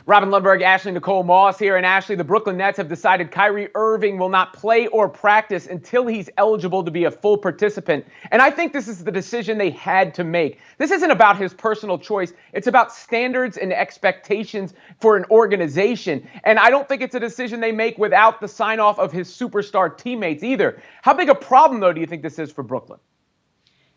Robin Lundberg, Ashley Nicole Moss here. And Ashley, the Brooklyn Nets have decided Kyrie Irving will not play or practice until he's eligible to be a full participant. And I think this is the decision they had to make. This isn't about his personal choice. It's about standards and expectations for an organization. And I don't think it's a decision they make without the sign off of his superstar teammates either. How big a problem, though, do you think this is for Brooklyn?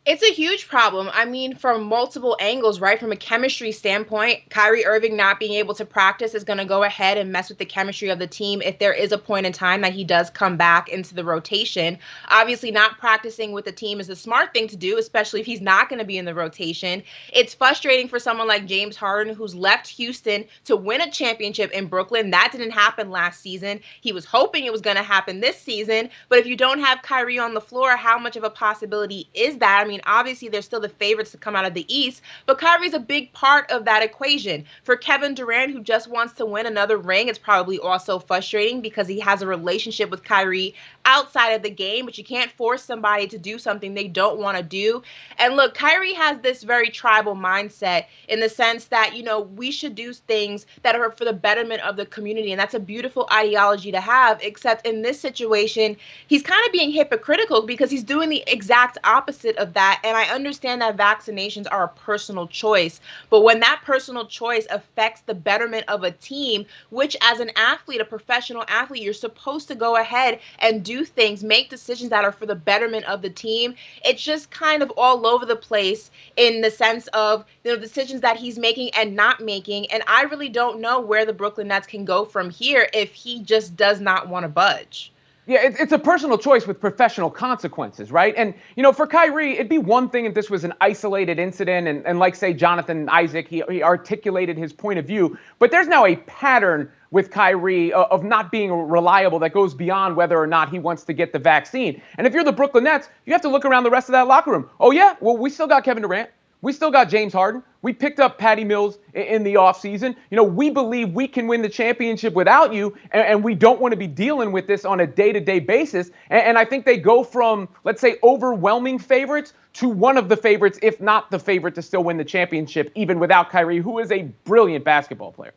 It's a huge problem. I mean, from multiple angles, right? From a chemistry standpoint, Kyrie Irving not being able to practice is going to go ahead and mess with the chemistry of the team if there is a point in time that he does come back into the rotation. Obviously, not practicing with the team is a smart thing to do, especially if he's not going to be in the rotation. It's frustrating for someone like James Harden, who's left Houston to win a championship in Brooklyn. That didn't happen last season. He was hoping it was going to happen this season. But if you don't have Kyrie on the floor, how much of a possibility is that? I mean, obviously, they're still the favorites to come out of the East, but Kyrie's a big part of that equation. For Kevin Durant, who just wants to win another ring, it's probably also frustrating because he has a relationship with Kyrie outside of the game, but you can't force somebody to do something they don't want to do. And look, Kyrie has this very tribal mindset in the sense that, you know, we should do things that are for the betterment of the community, and that's a beautiful ideology to have, except in this situation, he's kind of being hypocritical because he's doing the exact opposite of that. And I understand that vaccinations are a personal choice, but when that personal choice affects the betterment of a team, which as an athlete, a professional athlete, you're supposed to go ahead and do things, make decisions that are for the betterment of the team. It's just kind of all over the place in the sense of the decisions that he's making and not making. And I really don't know where the Brooklyn Nets can go from here if he just does not want to budge. Yeah, it's a personal choice with professional consequences, right? And, you know, for Kyrie, it'd be one thing if this was an isolated incident and like, say, Jonathan Isaac, he articulated his point of view. But there's now a pattern with Kyrie of not being reliable that goes beyond whether or not he wants to get the vaccine. And if you're the Brooklyn Nets, you have to look around the rest of that locker room. Oh, yeah, well, we still got Kevin Durant. We still got James Harden. We picked up Patty Mills in the offseason. You know, we believe we can win the championship without you, and we don't want to be dealing with this on a day-to-day basis. And I think they go from, let's say, overwhelming favorites to one of the favorites, if not the favorite, to still win the championship, even without Kyrie, who is a brilliant basketball player.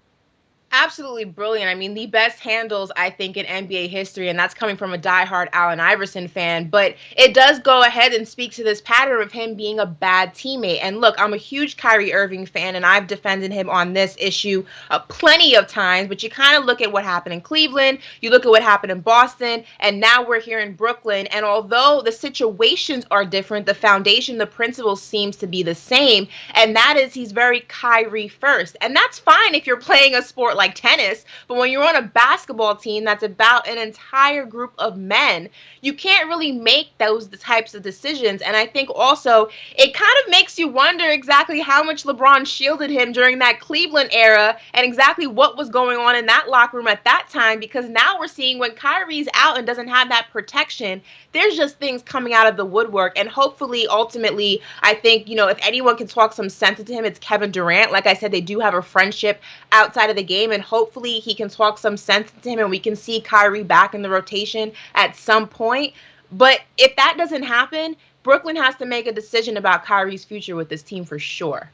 Absolutely brilliant. I mean, the best handles, I think, in NBA history, and that's coming from a diehard Allen Iverson fan. But it does go ahead and speak to this pattern of him being a bad teammate. And look, I'm a huge Kyrie Irving fan, and I've defended him on this issue plenty of times. But you kind of look at what happened in Cleveland, you look at what happened in Boston, and now we're here in Brooklyn. And although the situations are different, the foundation, the principle seems to be the same. And that is he's very Kyrie first. And that's fine if you're playing a sport like tennis, but when you're on a basketball team that's about an entire group of men, you can't really make those types of decisions. And I think also it kind of makes you wonder exactly how much LeBron shielded him during that Cleveland era and exactly what was going on in that locker room at that time, because now we're seeing when Kyrie's out and doesn't have that protection, there's just things coming out of the woodwork. And hopefully, ultimately, I think, you know, if anyone can talk some sense into him, it's Kevin Durant. Like I said, they do have a friendship outside of the game, and hopefully he can talk some sense into him and we can see Kyrie back in the rotation at some point. But if that doesn't happen, Brooklyn has to make a decision about Kyrie's future with this team for sure.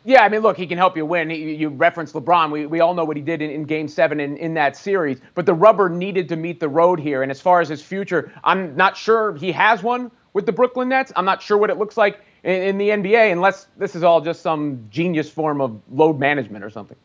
Yeah, I mean, look, he can help you win. You referenced LeBron. We all know what he did in Game 7 in that series. But the rubber needed to meet the road here. And as far as his future, I'm not sure he has one with the Brooklyn Nets. I'm not sure what it looks like in the NBA, unless this is all just some genius form of load management or something.